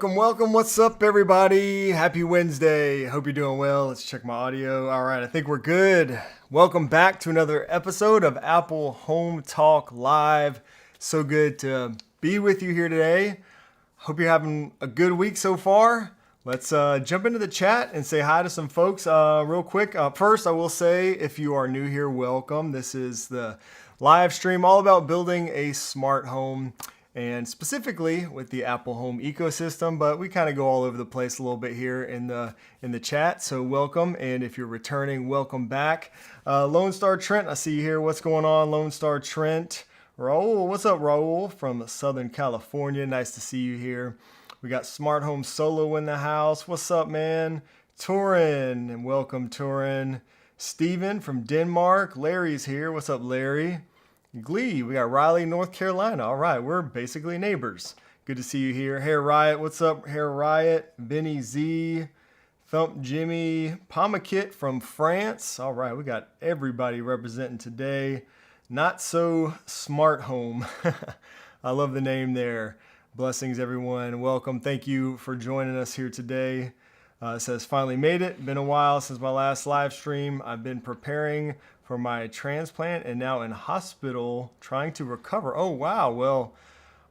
Welcome. What's up, everybody? Happy Wednesday. Hope you're doing well. Let's check my audio. All right, I think we're good. Welcome back to another episode of Apple Home Talk Live. So good to be with you here today. Hope you're having a good week so far. Let's jump into the chat and say hi to some folks real quick. First, I will say, if you are new here, welcome. This is the live stream all about building a smart home, and specifically with the Apple Home ecosystem, but we kind of go all over the place a little bit here in the chat. So welcome, and if you're returning, welcome back. Lone Star Trent, I see you here. What's going on, Lone Star Trent? Raul, what's up, Raul from Southern California? Nice to see you here. We got Smart Home Solo in the house. What's up, man? Turin, and welcome, Turin. Steven from Denmark. Larry's here. What's up, Larry? Glee, we got Raleigh, North Carolina. All right, we're basically neighbors. Good to see you here. Hair Riot, what's up, Hair Riot? Vinny Z, Thump Jimmy, Pamakit from France. All right, we got everybody representing today. Not So Smart Home. I love the name there. Blessings, everyone. Welcome. Thank you for joining us here today. It says, finally made it. Been a while since my last live stream. I've been preparing for my transplant and now in hospital trying to recover. Oh, wow. Well,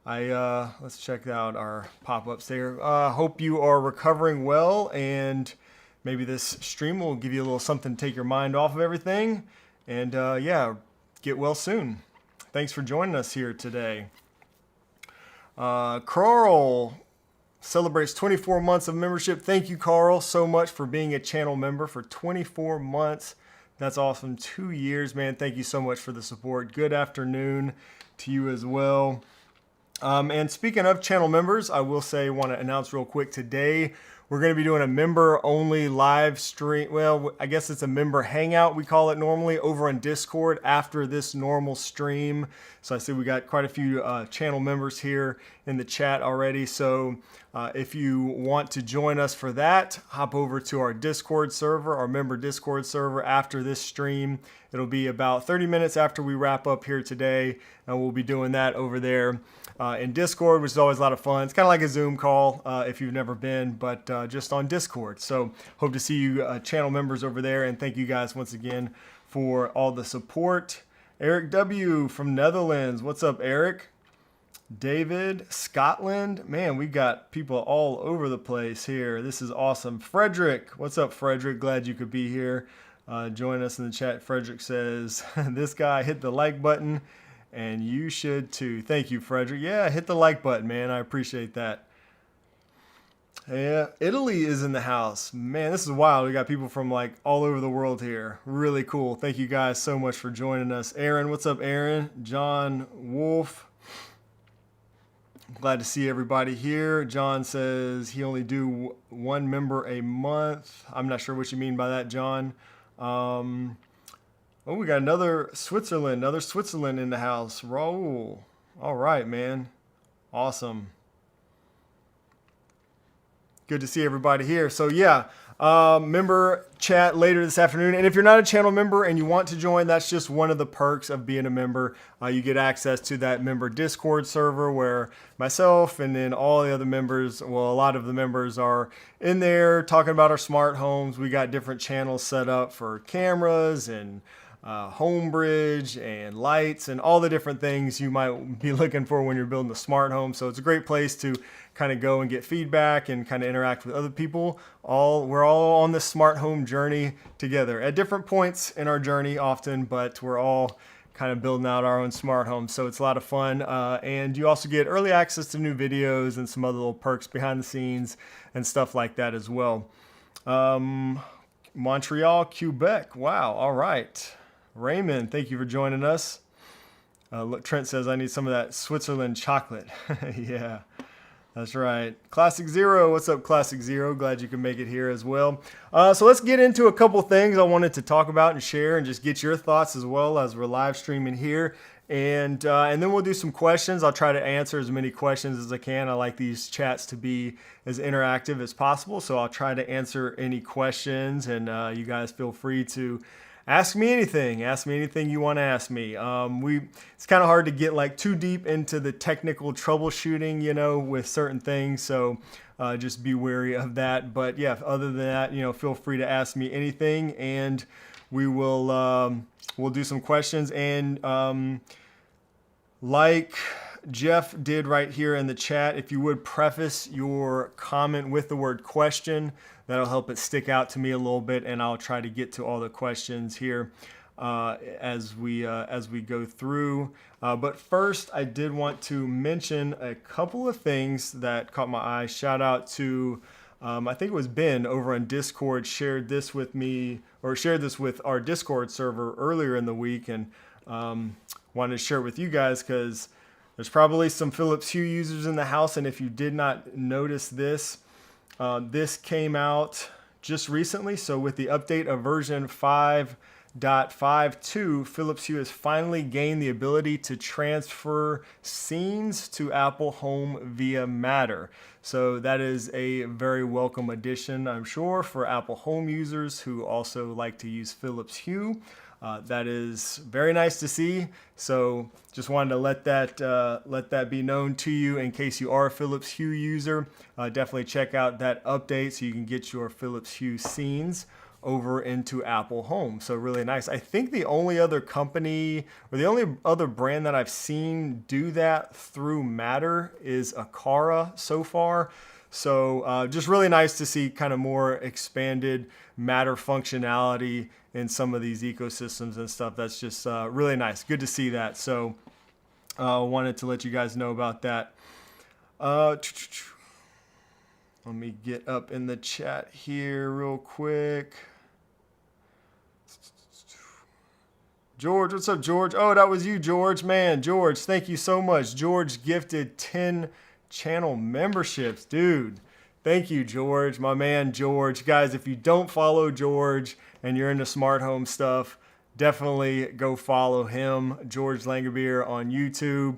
let's check out our pop-ups there. Hope you are recovering well, and maybe this stream will give you a little something to take your mind off of everything. And yeah, get well soon. Thanks for joining us here today. Carl celebrates 24 months of membership. Thank you, Carl, so much for being a channel member for 24 months. That's awesome. 2 years, man. Thank you so much for the support. Good afternoon to you as well. And speaking of channel members, I will say, want to announce real quick today, we're going to be doing a member-only live stream. Well, I guess it's a member hangout, we call it normally, over on Discord after this normal stream. So I see we got quite a few channel members here in the chat already. So if you want to join us for that, hop over to our Discord server, our member Discord server after this stream. It'll be about 30 minutes after we wrap up here today, and we'll be doing that over there in Discord, which is always a lot of fun. It's kind of like a Zoom call if you've never been, but just on Discord. So hope to see you channel members over there, and thank you guys once again for all the support. Eric W. from Netherlands. What's up, Eric? David, Scotland. Man, we got people all over the place here. This is awesome. Frederick. What's up, Frederick? Glad you could be here. Join us in the chat. Frederick says, this guy hit the like button, and you should too. Thank you, Frederick. Yeah, hit the like button, man. I appreciate that. Yeah, Italy is in the house. Man, this is wild. We got people from like all over the world here. Really cool. Thank you guys so much for joining us. Aaron, what's up, Aaron? John Wolf. Glad to see everybody here. John says he only do one member a month. I'm not sure what you mean by that, John. Oh, we got another Switzerland in the house. Raul. All right, man. Awesome. Good to see everybody here. So yeah, member chat later this afternoon. And if you're not a channel member and you want to join, that's just one of the perks of being a member. You get access to that member Discord server where myself and then all the other members, well, a lot of the members are in there talking about our smart homes. We got different channels set up for cameras and home bridge and lights and all the different things you might be looking for when you're building a smart home. So it's a great place to kind of go and get feedback and kind of interact with other people. We're all on this smart home journey together at different points in our journey often, but we're all kind of building out our own smart home. So it's a lot of fun. And you also get early access to new videos and some other little perks behind the scenes and stuff like that as well. Montreal, Quebec. Wow. All right. Raymond, thank you for joining us. Trent says, I need some of that Switzerland chocolate. Yeah, that's right. Classic Zero, what's up, Classic Zero? Glad you can make it here as well. So let's get into a couple things I wanted to talk about and share and just get your thoughts as well as we're live streaming here. And then we'll do some questions. I'll try to answer as many questions as I can. I like these chats to be as interactive as possible, so I'll try to answer any questions, and you guys feel free to ask me anything. Ask me anything you want to ask me. It's kind of hard to get like too deep into the technical troubleshooting, with certain things. So just be wary of that. But yeah, other than that, feel free to ask me anything, and we will we'll do some questions. And like Jeff did right here in the chat, if you would preface your comment with the word question, that'll help it stick out to me a little bit, and I'll try to get to all the questions here as we go through. But first, I did want to mention a couple of things that caught my eye. Shout out to I think it was Ben over on Discord shared this with me, or shared this with our Discord server earlier in the week, and wanted to share it with you guys because there's probably some Philips Hue users in the house, and if you did not notice this, this came out just recently. So with the update of version 5.52, Philips Hue has finally gained the ability to transfer scenes to Apple Home via Matter. So that is a very welcome addition, I'm sure, for Apple Home users who also like to use Philips Hue. That is very nice to see. So just wanted to let that be known to you in case you are a Philips Hue user. Definitely check out that update so you can get your Philips Hue scenes over into Apple Home. So really nice. I think the only other company or the only other brand that I've seen do that through Matter is Aqara so far. So just really nice to see kind of more expanded Matter functionality in some of these ecosystems and stuff. That's just really nice. Good to see that. So wanted to let you guys know about that. Let me get up in the chat here real quick. George, what's up, George? Oh, that was you, George. Man, George, thank you so much. George gifted 10 channel memberships. Dude, thank you, George. My man, George. Guys, if you don't follow George and you're into smart home stuff, definitely go follow him, George Langabeer, on YouTube.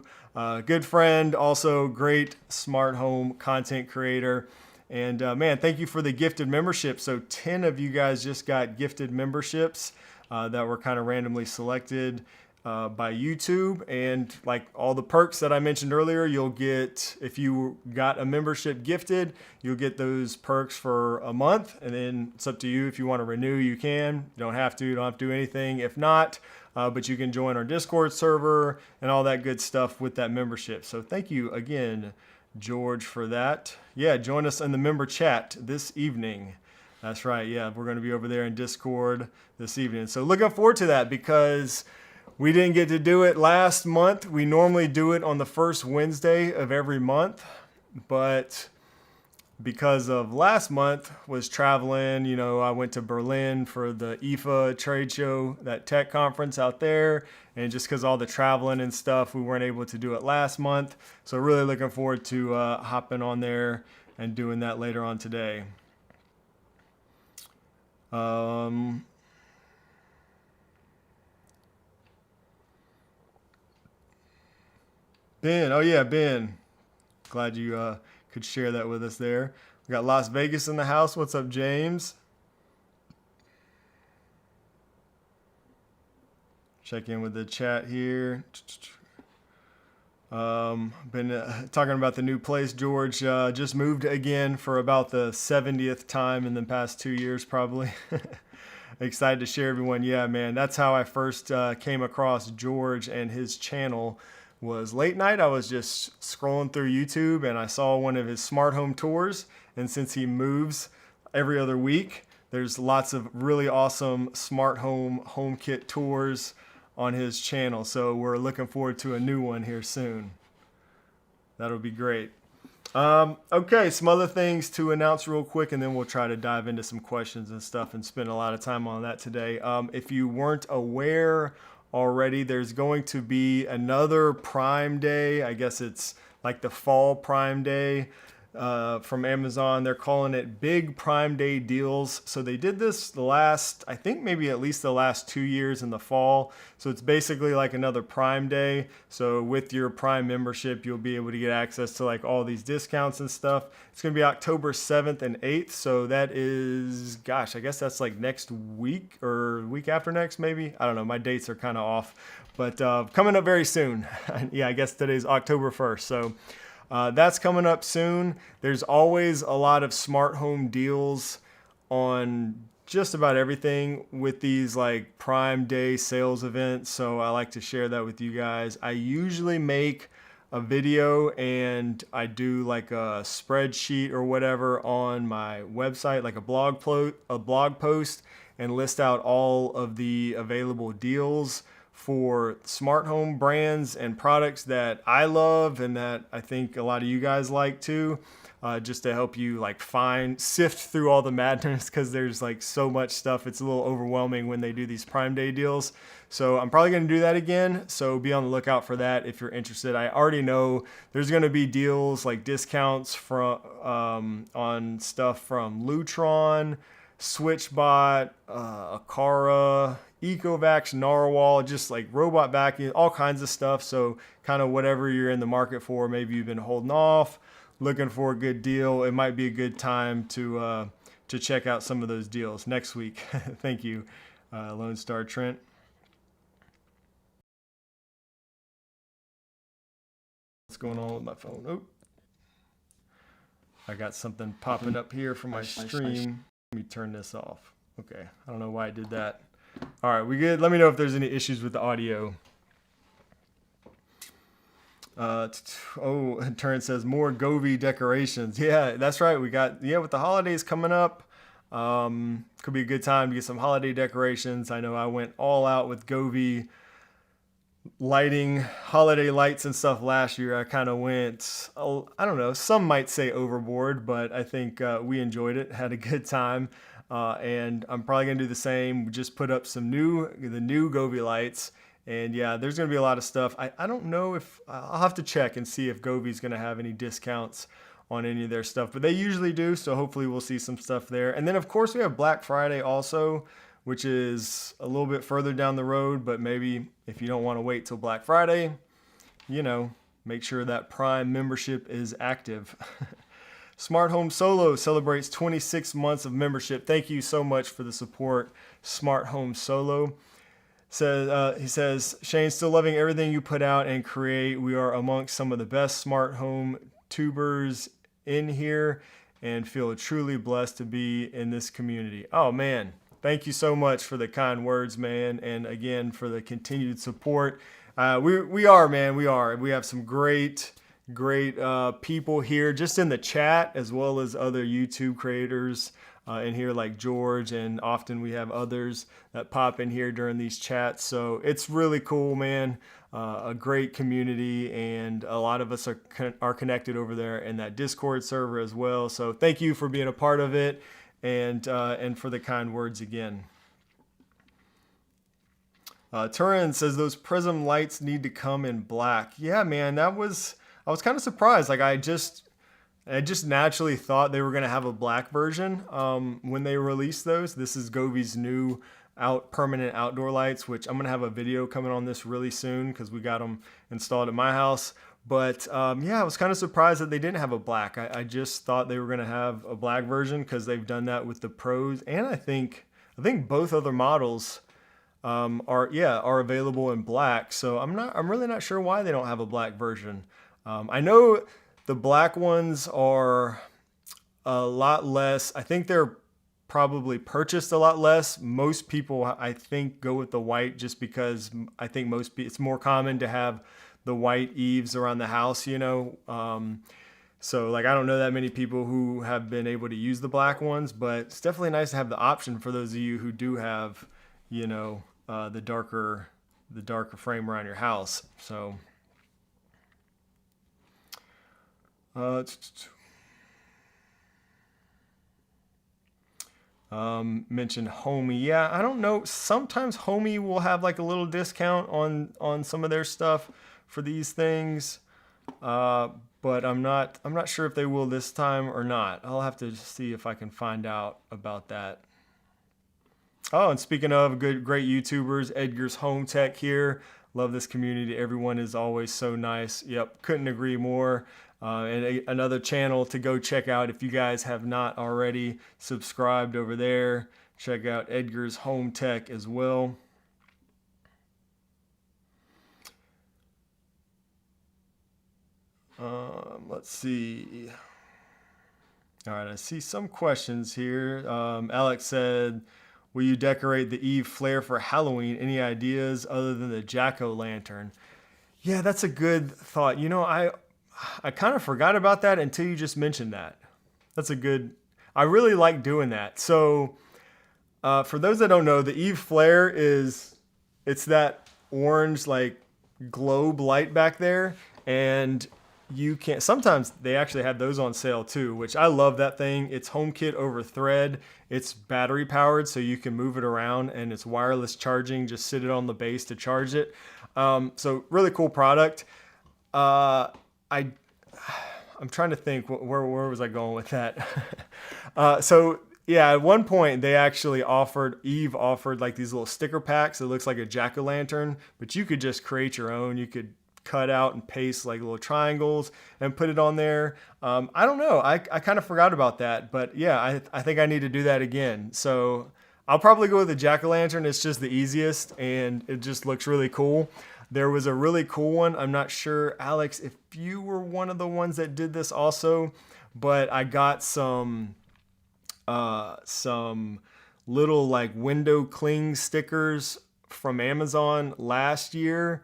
Good friend, also great smart home content creator. And man, thank you for the gifted membership. So 10 of you guys just got gifted memberships that were kind of randomly selected by YouTube. And like all the perks that I mentioned earlier, you'll get, if you got a membership gifted, you'll get those perks for a month. And then it's up to you. If you want to renew, you can. You don't have to do anything if not. But you can join our Discord server and all that good stuff with that membership. So thank you again, George, for that. Yeah, join us in the member chat this evening. That's right. Yeah, we're going to be over there in Discord this evening. So looking forward to that because we didn't get to do it last month. We normally do it on the first Wednesday of every month, but because of last month was traveling, I went to Berlin for the IFA trade show, that tech conference out there. And just because all the traveling and stuff, we weren't able to do it last month. So really looking forward to hopping on there and doing that later on today. Ben, oh yeah, Ben. Glad you could share that with us there. We got Las Vegas in the house. What's up, James? Check in with the chat here. Been talking about the new place. George just moved again for about the 70th time in the past 2 years, probably. Excited to share everyone. Yeah, man, that's how I first came across George and his channel. Was late night. I was just scrolling through YouTube and I saw one of his smart home tours. And since he moves every other week, there's lots of really awesome smart home kit tours on his channel. So we're looking forward to a new one here soon. That'll be great. Okay, some other things to announce real quick, and then we'll try to dive into some questions and stuff and spend a lot of time on that today. If you weren't aware already, there's going to be another Prime Day. I guess it's like the fall Prime Day from Amazon. They're calling it Big Prime Day Deals. So they did this the last, I think maybe at least the last 2 years in the fall. So it's basically like another Prime Day. So with your Prime membership, you'll be able to get access to like all these discounts and stuff. It's going to be October 7th and 8th. So that is, gosh, I guess that's like next week or week after next, maybe. I don't know. My dates are kind of off, but coming up very soon. Yeah, I guess today's October 1st. So that's coming up soon. There's always a lot of smart home deals on just about everything with these like Prime Day sales events. So I like to share that with you guys. I usually make a video and I do like a spreadsheet or whatever on my website, like a blog post, and list out all of the available deals for smart home brands and products that I love and that I think a lot of you guys like too, just to help you like sift through all the madness, because there's like so much stuff. It's a little overwhelming when they do these Prime Day deals. So I'm probably going to do that again. So be on the lookout for that if you're interested. I already know there's going to be deals like discounts from on stuff from Lutron, SwitchBot, Akara, Ecovacs, Narwhal, just like robot vacuum, all kinds of stuff. So kind of whatever you're in the market for, maybe you've been holding off, looking for a good deal, it might be a good time to check out some of those deals next week. Thank you, Lone Star Trent. What's going on with my phone? Oh, I got something popping up here for my stream. Let me turn this off. Okay, I don't know why I did that. All right, we good? Let me know if there's any issues with the audio. Turn says more Govee decorations. Yeah, that's right. We got, with the holidays coming up, could be a good time to get some holiday decorations. I know I went all out with Govee lighting, holiday lights and stuff last year. I kind of went, I don't know, some might say overboard, but I think we enjoyed it, had a good time. And I'm probably going to do the same. We just put up the new Govee lights. And yeah, there's going to be a lot of stuff. I don't know if, I'll have to check and see if Govee's going to have any discounts on any of their stuff, but they usually do. So hopefully we'll see some stuff there. And then of course we have Black Friday also, which is a little bit further down the road, but maybe if you don't want to wait till Black Friday, make sure that Prime membership is active. Smart Home Solo celebrates 26 months of membership. Thank you so much for the support, Smart Home Solo. He says, Shane, still loving everything you put out and create. We are amongst some of the best smart home tubers in here and feel truly blessed to be in this community. Oh, man. Thank you so much for the kind words, man. And again, for the continued support. We are, man. We are. We have some great people here just in the chat, as well as other YouTube creators in here like George, and often we have others that pop in here during these chats. So it's really cool, man. A great community, and a lot of us are connected over there in that Discord server as well. So thank you for being a part of it, and for the kind words again. Turin says those prism lights need to come in black. Yeah, man, I was kind of surprised. Like I just naturally thought they were going to have a black version when they released those. This is Govee's new permanent outdoor lights, which I'm going to have a video coming on this really soon because we got them installed at my house. But I was kind of surprised that they didn't have a black. I just thought they were going to have a black version because they've done that with the Pros, and I think both other models are available in black. So I'm really not sure why they don't have a black version. I know the black ones are a lot less. I think they're probably purchased a lot less. Most people, I think, go with the white just because I think it's more common to have the white eaves around the house, So like, I don't know that many people who have been able to use the black ones, but it's definitely nice to have the option for those of you who do have, the darker frame around your house. So. Mentioned Homey. Yeah, I don't know. Sometimes Homey will have like a little discount on some of their stuff for these things. But but I'm not sure if they will this time or not. I'll have to see if I can find out about that. Oh, and speaking of great YouTubers, Edgar's Home Tech here. Love this community. Everyone is always so nice. Yep, couldn't agree more. And another channel to go check out if you guys have not already subscribed over there. Check out Edgar's Home Tech as well. Let's see. All right, I see some questions here. Alex said, will you decorate the Eve flare for Halloween? Any ideas other than the jack-o'-lantern? Yeah, that's a good thought. You know, I kind of forgot about that until you just mentioned that. That's a good, I really like doing that. So for those that don't know, the Eve flare it's that orange like globe light back there, and you can't, sometimes they actually have those on sale too, which I love that thing. It's HomeKit over Thread. It's battery powered, so you can move it around, and it's wireless charging. Just sit it on the base to charge it. So really cool product. I'm trying to think, where was I going with that? So yeah, at one point they actually Eve offered like these little sticker packs. It looks like a jack-o'-lantern, but you could just create your own. You could cut out and paste like little triangles and put it on there. I don't know. I kind of forgot about that, but yeah, I think I need to do that again. So I'll probably go with the jack-o'-lantern. It's just the easiest, and it just looks really cool. There was a really cool one. I'm not sure, Alex, if you were one of the ones that did this also, but I got some little like window cling stickers from Amazon last year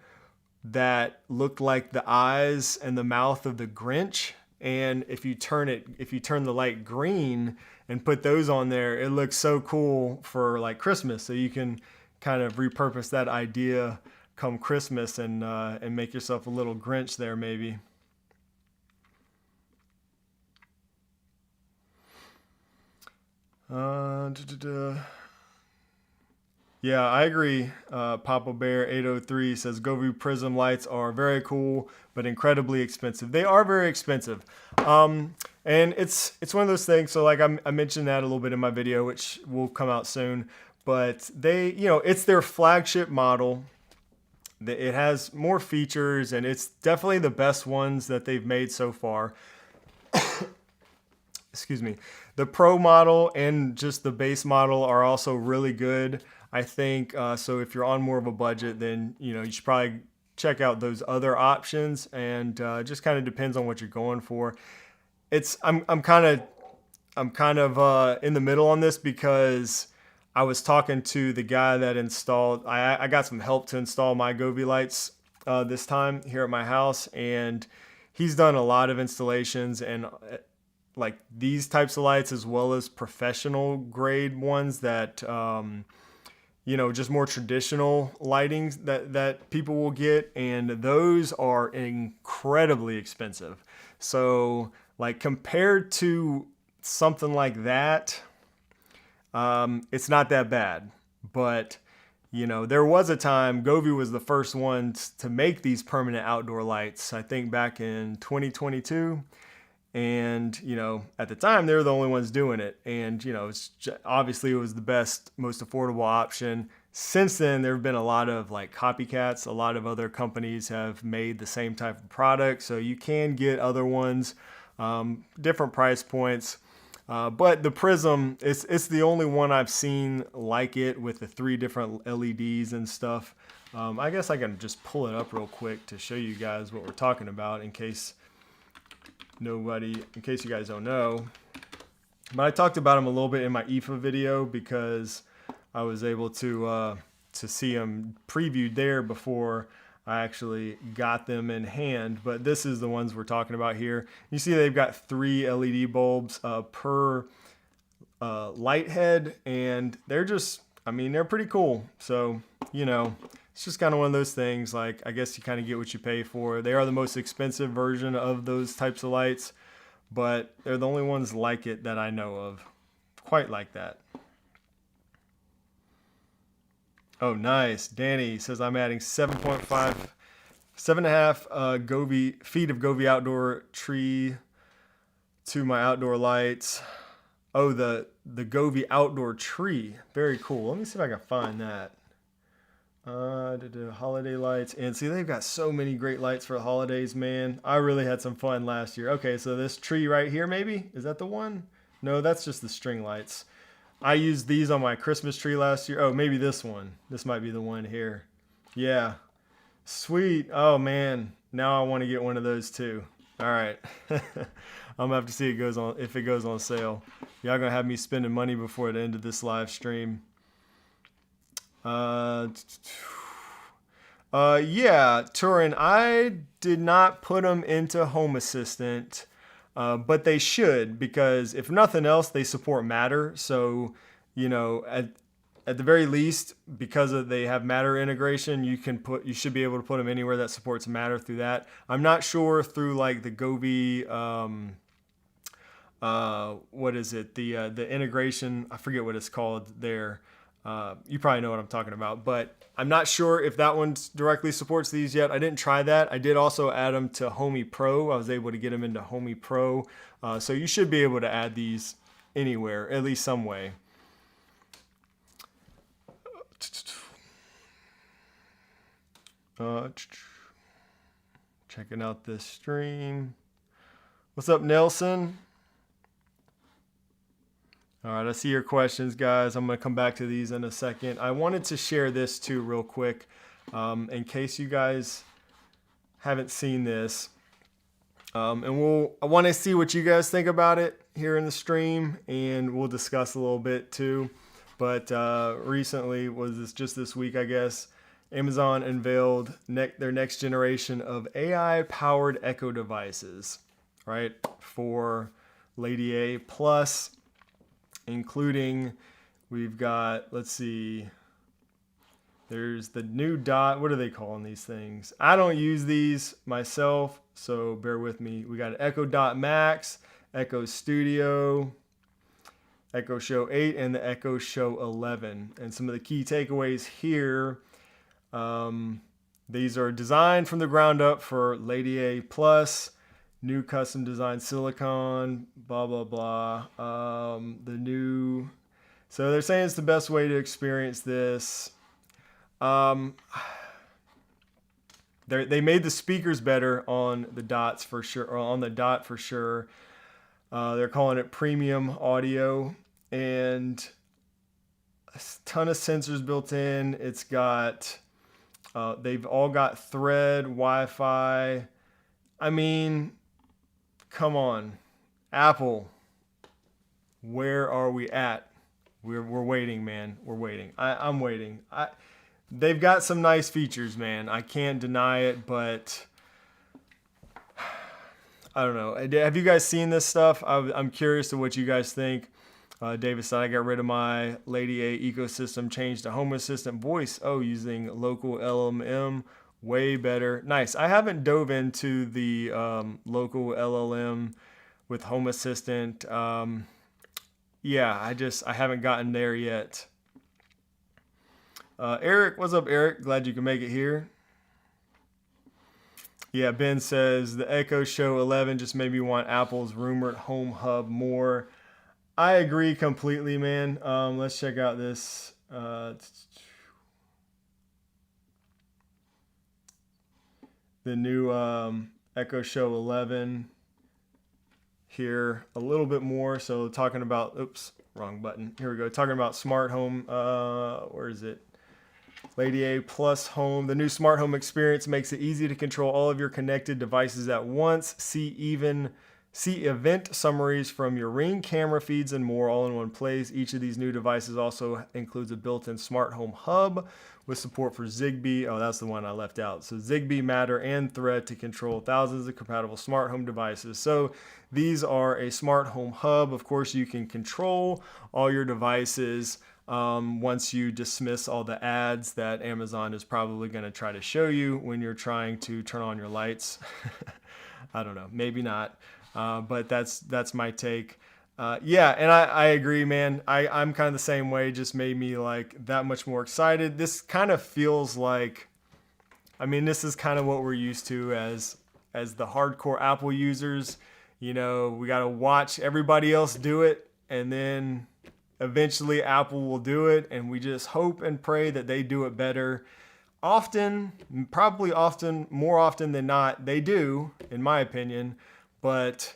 that looked like the eyes and the mouth of the Grinch. And if you turn the light green and put those on there, it looks so cool for like Christmas. So you can kind of repurpose that idea come Christmas and make yourself a little Grinch there maybe. Yeah, I agree. Papa Bear 803 says Govee Prism lights are very cool, but incredibly expensive. They are very expensive. And it's one of those things. So like I mentioned that a little bit in my video, which will come out soon, but it's their flagship model. It has more features, and it's definitely the best ones that they've made so far. Excuse me. The Pro model and just the base model are also really good. I think so. If you're on more of a budget, then you should probably check out those other options, and just kind of depends on what you're going for. I'm kind of in the middle on this because I was talking to the guy that installed. I got some help to install my Govee lights this time here at my house, and he's done a lot of installations and like these types of lights as well as professional grade ones that just more traditional lightings that people will get, and those are incredibly expensive. So like compared to something like that, it's not that bad. But there was a time Govee was the first ones to make these permanent outdoor lights, I think back in 2022. And, at the time they were the only ones doing it. And, obviously it was the best, most affordable option. Since then, there have been a lot of like copycats. A lot of other companies have made the same type of product. So you can get other ones, different price points. But the Prism, it's the only one I've seen like it with the 3 different LEDs and stuff. I guess I can just pull it up real quick to show you guys what we're talking about in case you guys don't know. But I talked about them a little bit in my IFA video because I was able to see them previewed there before I actually got them in hand. But this is the ones we're talking about here. You see they've got 3 LED bulbs per light head, and they're pretty cool. So it's just kind of one of those things, like I guess you kind of get what you pay for. They are the most expensive version of those types of lights, but they're the only ones like it that I know of, quite like that. Oh, nice. Danny says I'm adding 7.5 7.5 Govee feet of Govee outdoor tree to my outdoor lights. Oh, the Govee outdoor tree. Very cool. Let me see if I can find that. The holiday lights. And see, they've got so many great lights for the holidays, man. I really had some fun last year. Okay, so this tree right here, maybe? Is that the one? No, that's just the string lights. I used these on my Christmas tree last year. Oh, maybe this one. This might be the one here. Yeah. Sweet. Oh, man. Now I want to get one of those too. All right. I'm gonna have to see if it goes on sale. Y'all gonna have me spending money before the end of this live stream. Yeah, Turin, I did not put them into Home Assistant, but they should, because if nothing else, they support Matter. So, you know, at the very least, because they have Matter integration, you should be able to put them anywhere that supports Matter through that. I'm not sure through like the Govee, what is it? The integration, I forget what it's called there. You probably know what I'm talking about, but I'm not sure if that one directly supports these yet. I didn't try that. I did also add them to Homey Pro. I was able to get them into Homey Pro. So you should be able to add these anywhere, at least some way. Checking out this stream. What's up, Nelson? All right, I see your questions, guys. I'm going to come back to these in a second. I wanted to share this too real quick in case you guys haven't seen this. And I want to see what you guys think about it here in the stream, and we'll discuss a little bit too. But recently, just this week, I guess, Amazon unveiled their next generation of AI-powered Echo devices, right, for Lady A Plus. Including, we've got, let's see, there's the new Dot. What are they calling these things? I don't use these myself, so bear with me. We got Echo Dot Max, Echo Studio, Echo Show 8, and the Echo Show 11. And some of the key takeaways here, these are designed from the ground up for Lady A Plus. New custom designed silicone, blah, blah, blah. So they're saying it's the best way to experience this. They made the speakers better on the Dots for sure, or on the Dot for sure. They're calling it premium audio, and a ton of sensors built in. It's got, they've all got Thread, Wi-Fi. I mean, come on, Apple, where are we at? We're waiting, man. We're waiting. I'm waiting. They've got some nice features, man. I can't deny it, but I don't know. Have you guys seen this stuff? I'm curious to what you guys think. David said, I got rid of my Lady A ecosystem, changed to Home Assistant voice. Oh, using local LLM. Way better. Nice. I haven't dove into the local LLM with Home Assistant. Yeah, I haven't gotten there yet. Eric, what's up, Eric? Glad you can make it here. Yeah, Ben says the Echo Show 11 just made me want Apple's rumored Home Hub more. I agree completely, man. Let's check out this. The new Echo Show 11 here a little bit more. So talking about, oops, wrong button. Here we go. Talking about smart home. Where is it? Lady A Plus Home. The new smart home experience makes it easy to control all of your connected devices at once. See event summaries from your Ring camera feeds and more all in one place. Each of these new devices also includes a built-in smart home hub with support for Zigbee. Oh, that's the one I left out. So Zigbee, Matter, and Thread to control thousands of compatible smart home devices. So these are a smart home hub. Of course, you can control all your devices once you dismiss all the ads that Amazon is probably going to try to show you when you're trying to turn on your lights. I don't know, maybe not. But that's my take. Yeah, and I agree, man. I'm kind of the same way. Just made me like that much more excited. This kind of feels like I mean, this is kind of what we're used to as the hardcore Apple users. You know, we got to watch everybody else do it, and then eventually Apple will do it, and we just hope and pray that they do it better. Often, more often than not, they do, in my opinion, but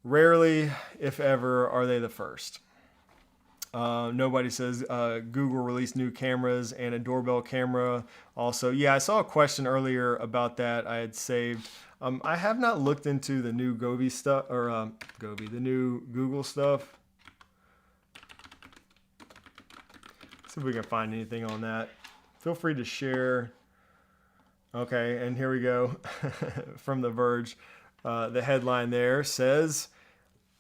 rarely, if ever, are they the first. Nobody says Google released new cameras and a doorbell camera also. Yeah, I saw a question earlier about that I had saved. I have not looked into the new Govee stuff, or the new Google stuff. See if we can find anything on that. Feel free to share. Okay, and here we go from The Verge. The headline there says,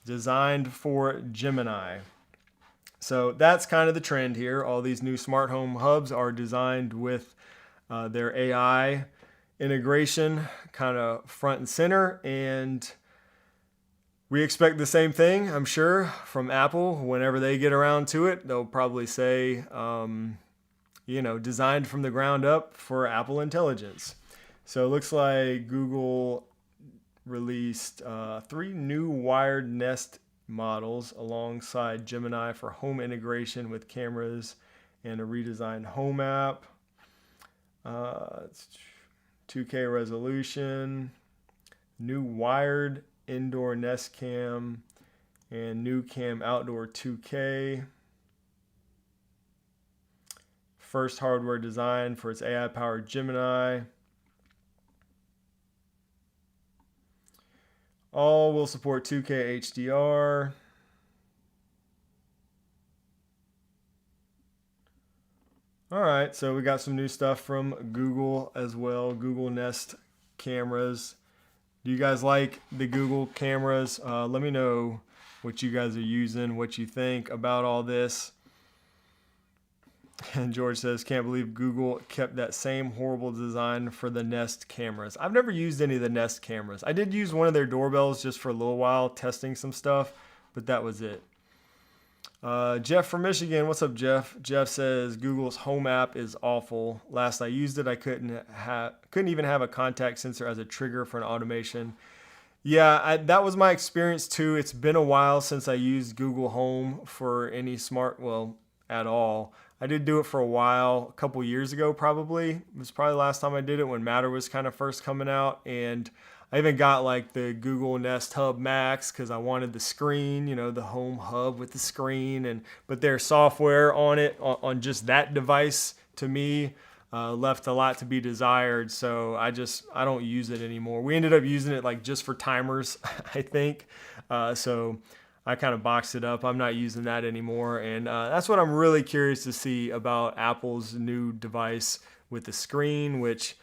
designed for Gemini. So that's kind of the trend here. All these new smart home hubs are designed with their AI integration kind of front and center. And we expect the same thing, I'm sure, from Apple. Whenever they get around to it, they'll probably say, designed from the ground up for Apple Intelligence. So it looks like Google released 3 new wired Nest models alongside Gemini for home integration with cameras and a redesigned home app. It's 2K resolution, new wired indoor Nest cam, and new cam outdoor 2K. First hardware design for its AI-powered Gemini. All will support 2K HDR. All right, so we got some new stuff from Google as well. Google Nest cameras. Do you guys like the Google cameras? Let me know what you guys are using, what you think about all this. And George says, can't believe Google kept that same horrible design for the Nest cameras. I've never used any of the Nest cameras. I did use one of their doorbells just for a little while, testing some stuff, but that was it. Jeff from Michigan, what's up, Jeff? Jeff says Google's Home app is awful. Last I used it, I couldn't even have a contact sensor as a trigger for an automation. Yeah, that was my experience too. It's been a while since I used Google Home for any at all. I did do it for a while, a couple years ago probably. It was probably the last time I did it when Matter was kind of first coming out. And I even got like the Google Nest Hub Max because I wanted the screen, the home hub with the screen. But their software on it, on just that device, to me, left a lot to be desired. So I don't use it anymore. We ended up using it like just for timers, I think. So I kind of boxed it up. I'm not using that anymore. And that's what I'm really curious to see about Apple's new device with the screen, which,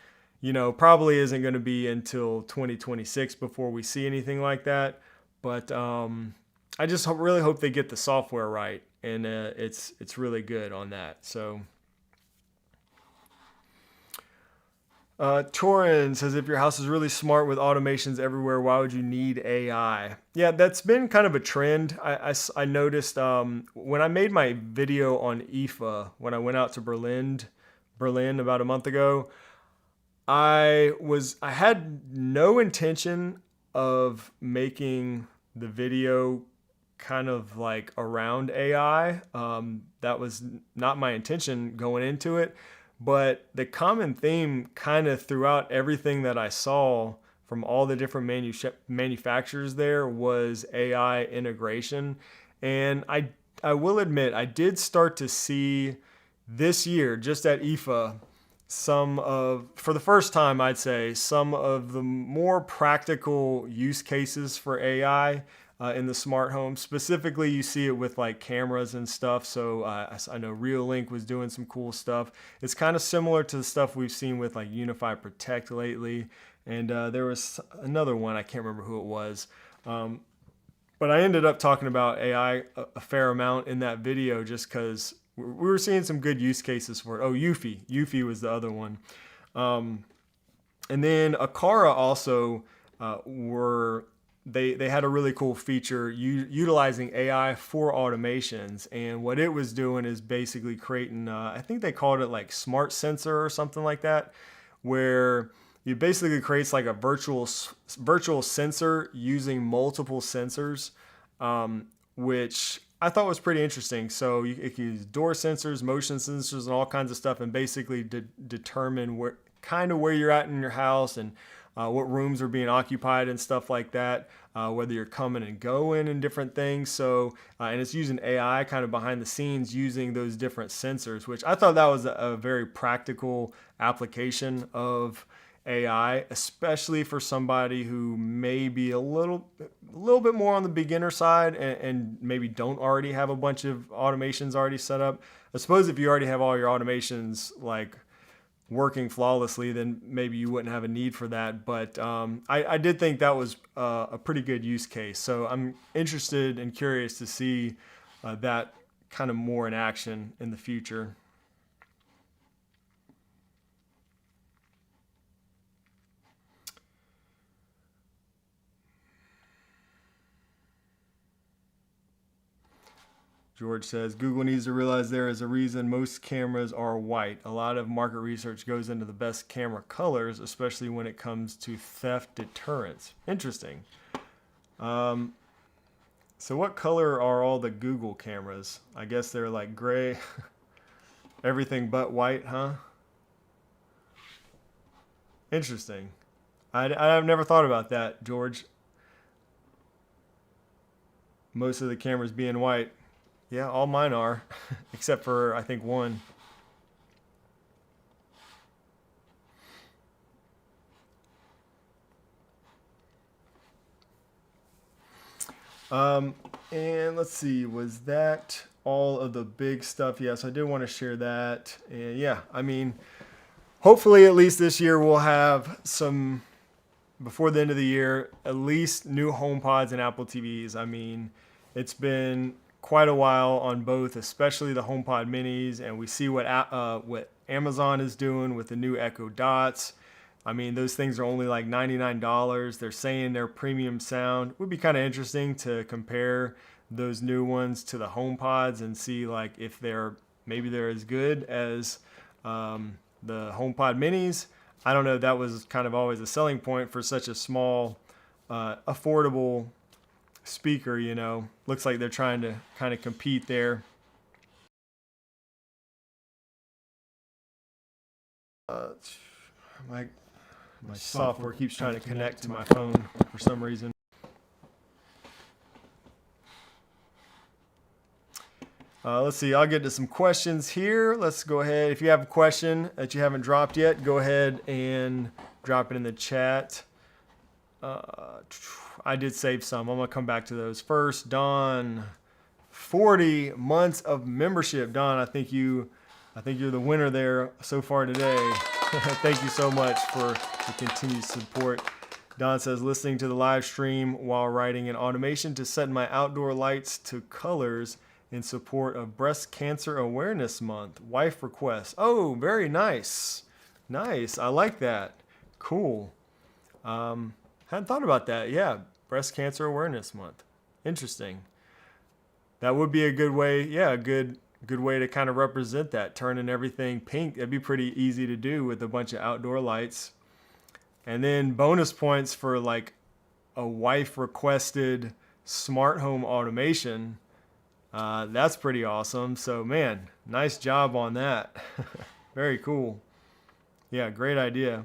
probably isn't going to be until 2026 before we see anything like that. But I just really hope they get the software right. And it's really good on that. So Torin says, if your house is really smart with automations everywhere, why would you need AI? Yeah, that's been kind of a trend. I noticed when I made my video on IFA, when I went out to Berlin about a month ago, I had no intention of making the video kind of like around AI. That was not my intention going into it. But the common theme kind of throughout everything that I saw from all the different manufacturers there was AI integration. And I will admit, I did start to see this year, just at IFA, for the first time, I'd say, some of the more practical use cases for AI in the smart home. Specifically, you see it with like cameras and stuff. So I know Reolink was doing some cool stuff. It's kind of similar to the stuff we've seen with like Unify Protect lately. And there was another one, I can't remember who it was. But I ended up talking about AI a fair amount in that video just because we were seeing some good use cases for it. Oh, Eufy. Eufy was the other one. And then Akara also They had a really cool feature utilizing AI for automations, and what it was doing is basically creating, I think they called it like smart sensor or something like that, where it basically creates like a virtual sensor using multiple sensors, which I thought was pretty interesting. So it can use door sensors, motion sensors, and all kinds of stuff, and basically determine where you're at in your house and what rooms are being occupied and stuff like that, whether you're coming and going and different things. So, and it's using AI kind of behind the scenes using those different sensors, which I thought that was a very practical application of AI, especially for somebody who may be a little bit more on the beginner side and maybe don't already have a bunch of automations already set up. I suppose if you already have all your automations like working flawlessly, then maybe you wouldn't have a need for that. But I did think that was a pretty good use case. So I'm interested and curious to see that kind of more in action in the future. George says, Google needs to realize there is a reason most cameras are white. A lot of market research goes into the best camera colors, especially when it comes to theft deterrence. Interesting. So what color are all the Google cameras? I guess they're like gray. Everything but white, huh? Interesting. I've never thought about that, George. Most of the cameras being white. Yeah, all mine are, except for, I think, one. And let's see, was that all of the big stuff? Yes, I did want to share that. And yeah, I mean, hopefully at least this year we'll have some, before the end of the year, at least new HomePods and Apple TVs. I mean, it's been quite a while on both, especially the HomePod minis, and we see what Amazon is doing with the new Echo Dots. I mean, those things are only like $99. They're saying they're premium sound. It would be kind of interesting to compare those new ones to the HomePods and see like if maybe they're as good as the HomePod minis. I don't know. That was kind of always a selling point for such a small, affordable speaker, you know. Looks like they're trying to kind of compete there. My software keeps trying to connect to my phone for some reason. Let's see, I'll get to some questions here. Let's go ahead. If you have a question that you haven't dropped yet, go ahead and drop it in the chat. I did save some. I'm going to come back to those first. Don, 40 months of membership. Don, I think you're the winner there so far today. Thank you so much for the continued support. Don says, listening to the live stream while writing an automation to set my outdoor lights to colors in support of Breast Cancer Awareness Month. Wife request. Oh, very nice. Nice. I like that. Cool. Hadn't thought about that. Yeah, Breast Cancer Awareness Month. Interesting. That would be a good way. Yeah, a good way to kind of represent that, turning everything pink. That'd be pretty easy to do with a bunch of outdoor lights. And then bonus points for like a wife requested smart home automation. That's pretty awesome. So man, nice job on that. Very cool. Yeah, great idea.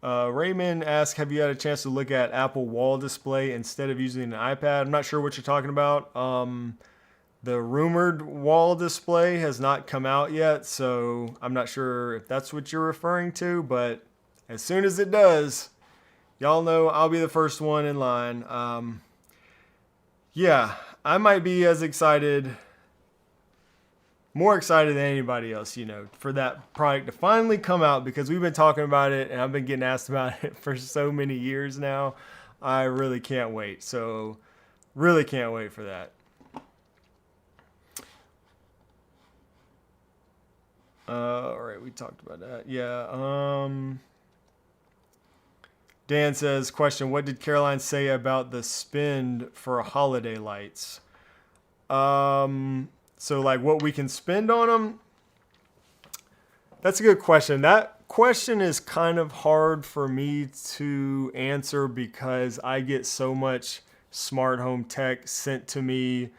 Raymond asked, have you had a chance to look at Apple Wall Display instead of using an iPad? I'm not sure what you're talking about. The rumored wall display has not come out yet, so I'm not sure if that's what you're referring to, but as soon as it does, y'all know I'll be the first one in line. Yeah, I might be as excited, more excited than anybody else, you know, for that product to finally come out, because we've been talking about it and I've been getting asked about it for so many years now. I really can't wait. So really can't wait for that. All right, we talked about that. Yeah. Dan says, question, what did Caroline say about the spend for holiday lights? So like what we can spend on them, that's a good question. That question is kind of hard for me to answer because I get so much smart home tech sent to me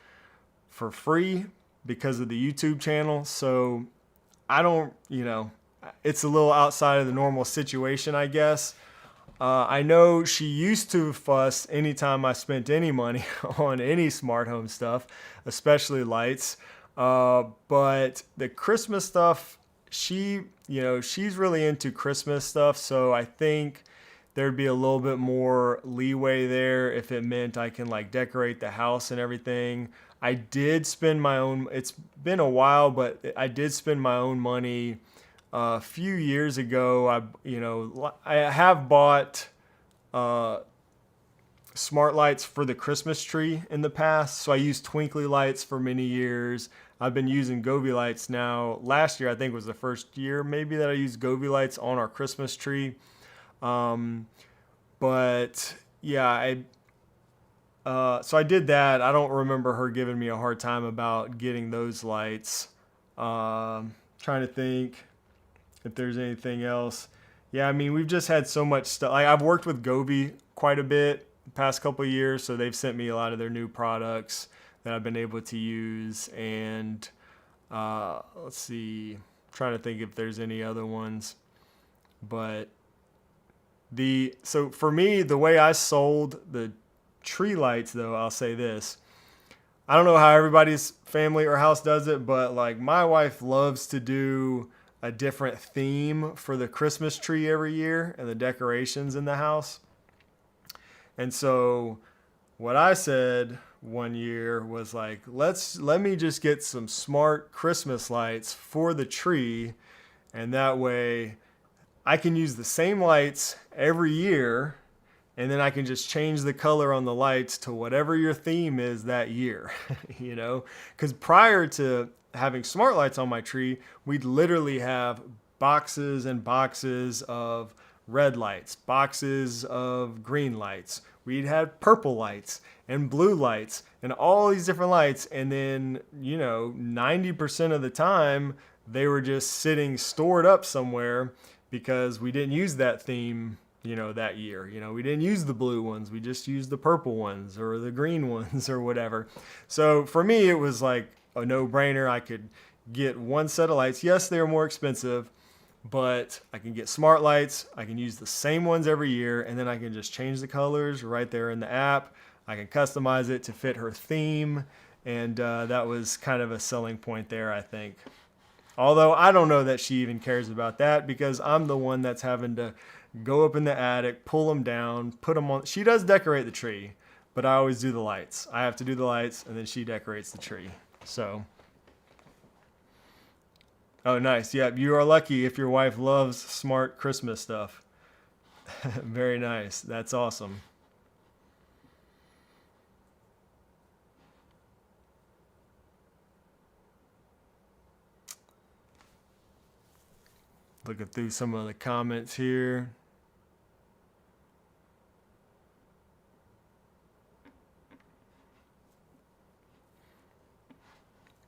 for free because of the YouTube channel. So I don't, it's a little outside of the normal situation, I guess. I know she used to fuss anytime I spent any money on any smart home stuff, especially lights. But the Christmas stuff, she's really into Christmas stuff. So I think there'd be a little bit more leeway there if it meant I can like decorate the house and everything. I did spend my own, it's been a while, but I did spend my own money a few years ago. I have bought smart lights for the Christmas tree in the past. So I used twinkly lights for many years. I've been using Govee lights now. Last year, I think was the first year maybe that I used Govee lights on our Christmas tree. But yeah, so I did that. I don't remember her giving me a hard time about getting those lights. Trying to think if there's anything else. Yeah, I mean, we've just had so much stuff. Like, I've worked with Govee quite a bit the past couple of years, so they've sent me a lot of their new products that I've been able to use. And let's see, I'm trying to think if there's any other ones. But so for me, the way I sold the tree lights, though, I'll say this. I don't know how everybody's family or house does it, but like my wife loves to do a different theme for the Christmas tree every year and the decorations in the house. And so what I said one year was like, let me just get some smart Christmas lights for the tree, and that way I can use the same lights every year, and then I can just change the color on the lights to whatever your theme is that year, because prior to having smart lights on my tree, we'd literally have boxes and boxes of red lights, boxes of green lights. We'd have purple lights and blue lights and all these different lights. And then, 90% of the time they were just sitting stored up somewhere because we didn't use that theme, that year. We didn't use the blue ones. We just used the purple ones or the green ones or whatever. So for me, it was like a no-brainer. I could get one set of lights. Yes, they're more expensive, but I can get smart lights. I can use the same ones every year, and then I can just change the colors right there in the app. I can customize it to fit her theme, and that was kind of a selling point there, I think. Although I don't know that she even cares about that because I'm the one that's having to go up in the attic, pull them down, put them on. She does decorate the tree, but I always do the lights. I have to do the lights, and then she decorates the tree. So, oh, nice. Yeah, you are lucky if your wife loves smart Christmas stuff. Very nice. That's awesome. Looking through some of the comments here.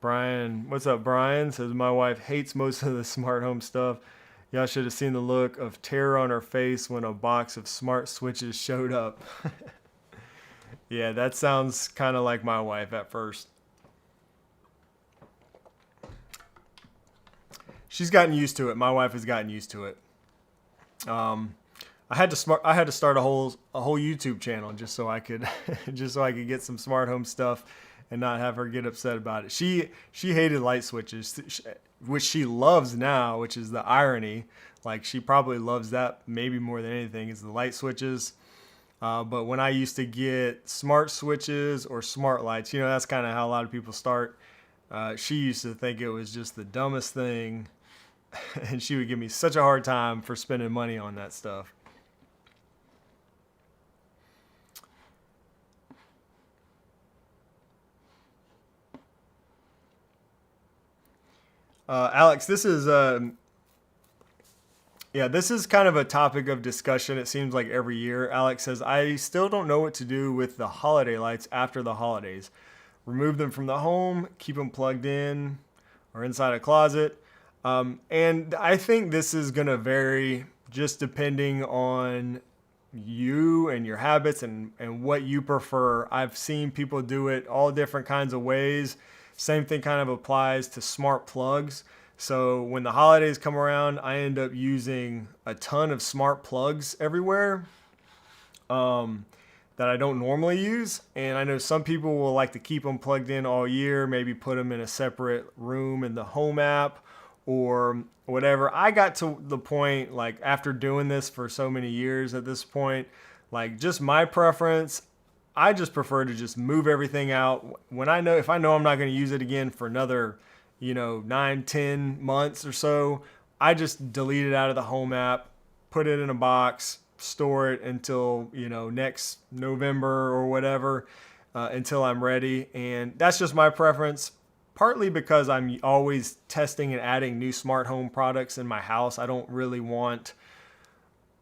Brian, what's up, Brian? Says, my wife hates most of the smart home stuff. Y'all should have seen the look of terror on her face when a box of smart switches showed up. Yeah, that sounds kind of like my wife at first. She's gotten used to it. My wife has gotten used to it. I had to start a whole YouTube channel just so I could get some smart home stuff and not have her get upset about it. She hated light switches, which she loves now, which is the irony. Like, she probably loves that maybe more than anything is the light switches. But when I used to get smart switches or smart lights, that's kind of how a lot of people start. She used to think it was just the dumbest thing, and she would give me such a hard time for spending money on that stuff. Alex, this is kind of a topic of discussion. It seems like every year. Alex says, I still don't know what to do with the holiday lights after the holidays. remove them from the home, keep them plugged in or inside a closet. And I think this is going to vary just depending on you and your habits and what you prefer. I've seen people do it all different kinds of ways. Same thing kind of applies to smart plugs. So when the holidays come around, I end up using a ton of smart plugs everywhere that I don't normally use. And I know some people will like to keep them plugged in all year, maybe put them in a separate room in the home app or whatever. I got to the point, like after doing this for so many years at this point, like just my preference, I just prefer to just move everything out. If I know I'm not going to use it again for another 9-10 months or so, I just delete it out of the home app, put it in a box, store it until next November or whatever, until I'm ready. And that's just my preference, partly because I'm always testing and adding new smart home products in my house. I don't really want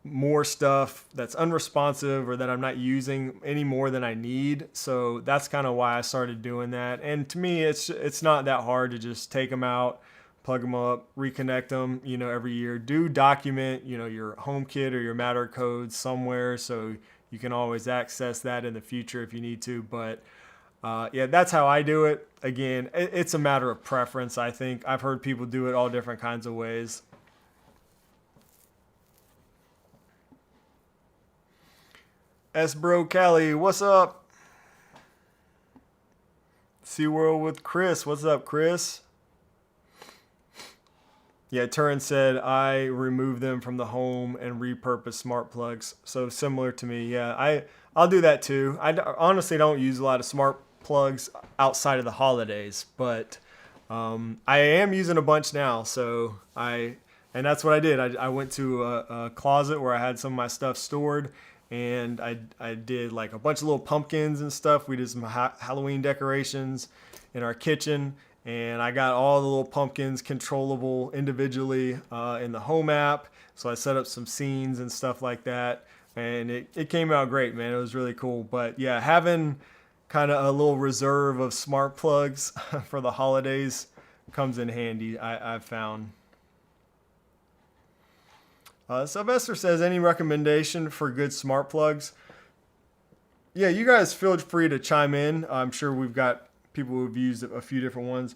more stuff that's unresponsive or that I'm not using any more than I need. So that's kind of why I started doing that. And to me, it's not that hard to just take them out, plug them up, reconnect them, every year. Do document, your HomeKit or your Matter codes somewhere so you can always access that in the future if you need to. But yeah, that's how I do it. Again, it's a matter of preference, I think. I've heard people do it all different kinds of ways. S-Bro Cali, what's up? SeaWorld with Chris, what's up, Chris? Yeah, Turin said I remove them from the home and repurpose smart plugs. So similar to me, yeah, I'll do that too. I honestly don't use a lot of smart plugs outside of the holidays, but I am using a bunch now. And that's what I did. I went to a closet where I had some of my stuff stored. And I did like a bunch of little pumpkins and stuff. We did some Halloween decorations in our kitchen. And I got all the little pumpkins controllable individually in the home app. So I set up some scenes and stuff like that. And it came out great, man. It was really cool. But yeah, having kind of a little reserve of smart plugs for the holidays comes in handy, I've found. Sylvester says, any recommendation for good smart plugs? Yeah, you guys feel free to chime in. I'm sure we've got people who've used a few different ones.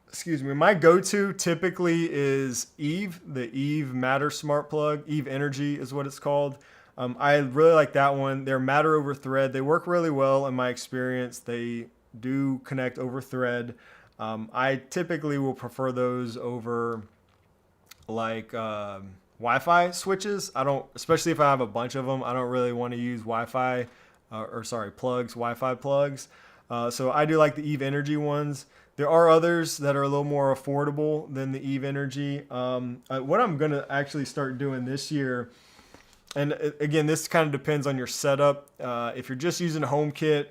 Excuse me. My go-to typically is Eve, the Eve Matter smart plug. Eve Energy is what it's called. I really like that one. They're Matter over Thread. They work really well in my experience. They do connect over Thread. I typically will prefer those over like Wi-Fi switches. Especially if I have a bunch of them, I don't really want to use Wi-Fi Wi-Fi plugs. So I do like the Eve Energy ones. There are others that are a little more affordable than the Eve Energy. What I'm going to actually start doing this year, and again, this kind of depends on your setup. If you're just using a HomeKit,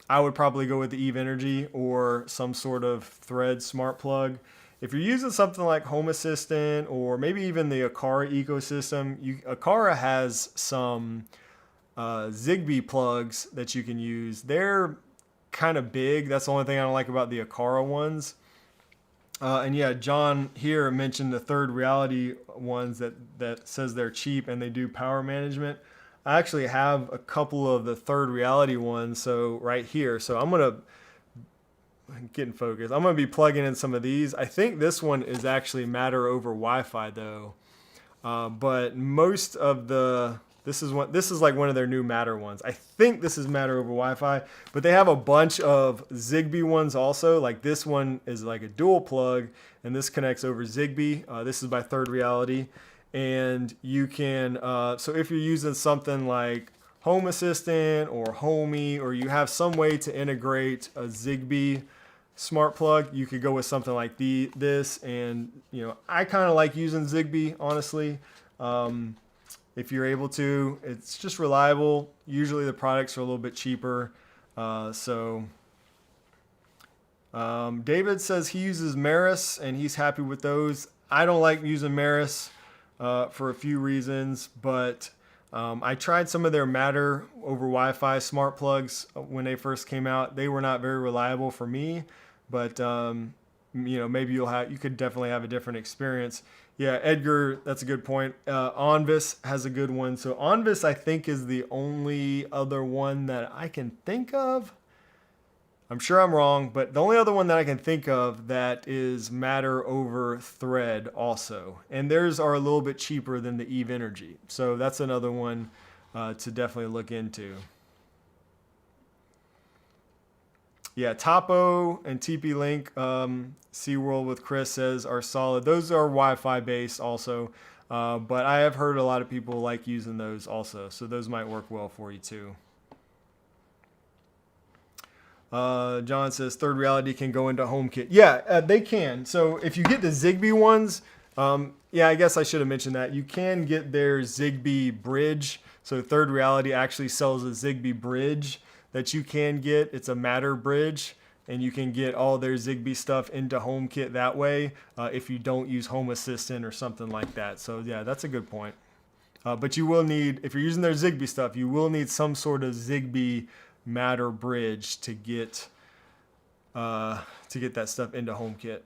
I would probably go with the Eve Energy or some sort of Thread smart plug. If you're using something like Home Assistant or maybe even the Aqara ecosystem, Aqara has some Zigbee plugs that you can use. They're kind of big. That's the only thing I don't like about the Aqara ones. And yeah, John here mentioned the Third Reality ones that says they're cheap and they do power management. I actually have a couple of the Third Reality ones, so right here. So I'm going to get in focus. I'm going to be plugging in some of these. I think this one is actually Matter over Wi-Fi though. But most of this is like one of their new Matter ones. I think this is Matter over Wi-Fi, but they have a bunch of Zigbee ones also. Like this one is like a dual plug and this connects over Zigbee. This is by Third Reality. And you can, so if you're using something like Home Assistant or Homey, or you have some way to integrate a Zigbee smart plug, you could go with something like this. And I kind of like using Zigbee, honestly. If you're able to, it's just reliable. Usually the products are a little bit cheaper. David says he uses Maris and he's happy with those. I don't like using Maris for a few reasons, but I tried some of their Matter over Wi-Fi smart plugs when they first came out. They were not very reliable for me, but maybe you could definitely have a different experience. Yeah, Edgar, that's a good point. Onvis has a good one. So Onvis, I think, is the only other one that I can think of. I'm sure I'm wrong, but the only other one that I can think of that is Matter over Thread also. And theirs are a little bit cheaper than the Eve Energy. So that's another one to definitely look into. Yeah, Topo and TP Link, SeaWorld with Chris says are solid. Those are Wi-Fi based also, but I have heard a lot of people like using those also. So those might work well for you too. John says Third Reality can go into HomeKit. Yeah, they can. So if you get the Zigbee ones, I guess I should have mentioned that. You can get their Zigbee bridge. So Third Reality actually sells a Zigbee bridge that you can get. It's a Matter bridge, and you can get all their Zigbee stuff into HomeKit that way if you don't use Home Assistant or something like that. So yeah, that's a good point. But you will need, if you're using their Zigbee stuff, you will need some sort of Zigbee Matter bridge to get that stuff into HomeKit.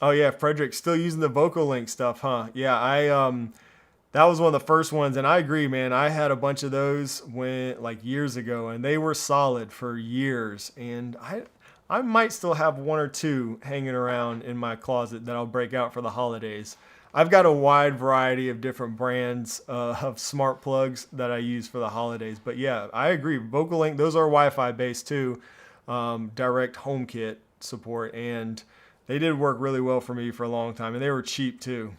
Oh yeah, Frederick, still using the VocalLink stuff, huh? Yeah, that was one of the first ones, and I agree, man. I had a bunch of those years ago, and they were solid for years. And I might still have one or two hanging around in my closet that I'll break out for the holidays. I've got a wide variety of different brands of smart plugs that I use for the holidays. But yeah, I agree. VocalLink, those are Wi-Fi based too, direct HomeKit support, and they did work really well for me for a long time, and they were cheap too.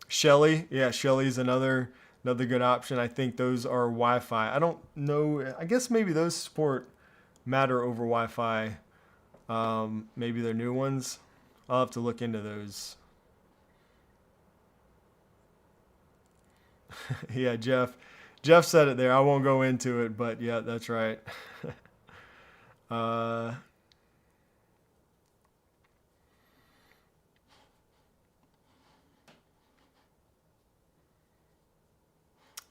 Shelly, yeah, Shelly's another good option. I think those are Wi-Fi. I don't know. I guess maybe those support Matter over Wi-Fi. Maybe they're new ones. I'll have to look into those. Yeah, Jeff said it there. I won't go into it, but yeah, that's right.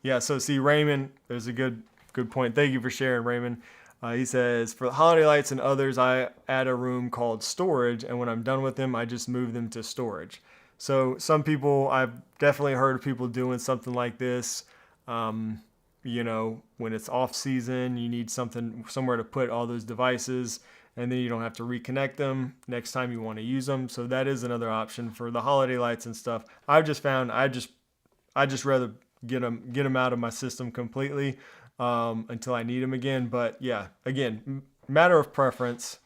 Yeah, so see, Raymond, there's a good point. Thank you for sharing, Raymond. He says, for the holiday lights and others, I add a room called storage, and when I'm done with them, I just move them to storage. So some people, I've definitely heard of people doing something like this. When it's off season, you need somewhere to put all those devices, and then you don't have to reconnect them next time you want to use them. So that is another option for the holiday lights and stuff. I've just found I just rather get them out of my system completely until I need them again. But yeah, again, matter of preference.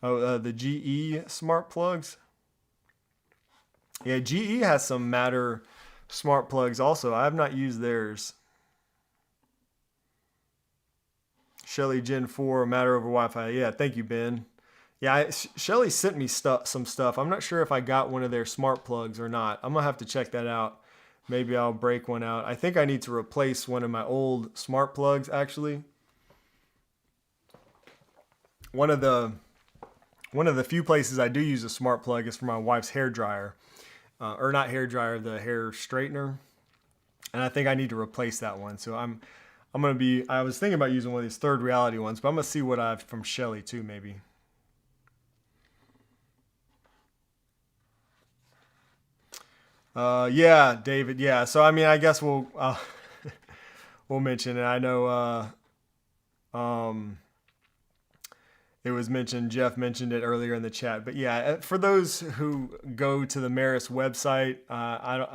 The GE smart plugs. Yeah, GE has some Matter smart plugs also. I have not used theirs. Shelly Gen 4 Matter over Wi-Fi. Yeah, thank you, Ben. Yeah, Shelly sent me some stuff. I'm not sure if I got one of their smart plugs or not. I'm going to have to check that out. Maybe I'll break one out. I think I need to replace one of my old smart plugs, actually. One of the few places I do use a smart plug is for my wife's hair dryer. Or not hair dryer, the hair straightener. And I think I need to replace that one. So I was thinking about using one of these Third Reality ones, but I'm going to see what I have from Shelly too, maybe. Yeah, David. Yeah. So, I mean, I guess we'll mention it. I know, it was mentioned, Jeff mentioned it earlier in the chat, but yeah, for those who go to the Maris website,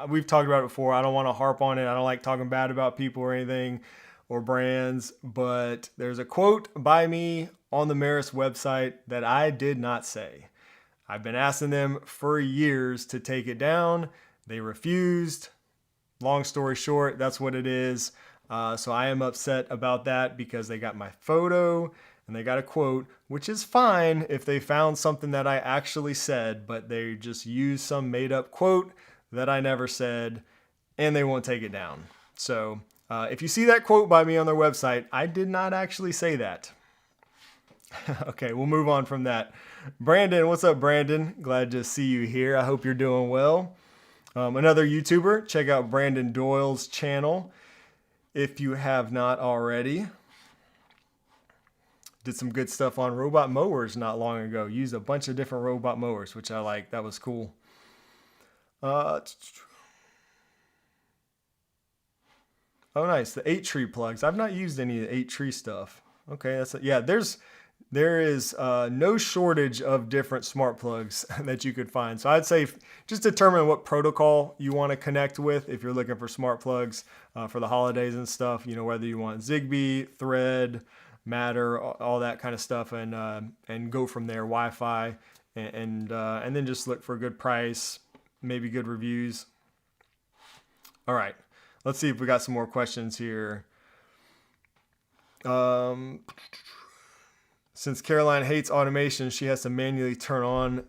we've talked about it before. I don't want to harp on it. I don't like talking bad about people or anything or brands, but there's a quote by me on the Maris website that I did not say. I've been asking them for years to take it down. They refused. Long story short, that's what it is. So I am upset about that because they got my photo and they got a quote, which is fine if they found something that I actually said, but they just used some made up quote that I never said, and they won't take it down. So if you see that quote by me on their website, I did not actually say that. Okay, we'll move on from that. Brandon, what's up, Brandon? Glad to see you here. I hope you're doing well. Another YouTuber, check out Brandon Doyle's channel if you have not already. Did some good stuff on robot mowers not long ago. Used a bunch of different robot mowers, which I like. That was cool. Oh, nice. The 8-tree plugs. I've not used any of the 8-tree stuff. Okay, yeah. There is no shortage of different smart plugs that you could find. So I'd say just determine what protocol you want to connect with if you're looking for smart plugs for the holidays and stuff. You know, whether you want Zigbee, Thread, Matter, all that kind of stuff, and go from there. Wi-Fi, and then just look for a good price, maybe good reviews. All right, let's see if we got some more questions here. Since Caroline hates automation, she has to manually turn on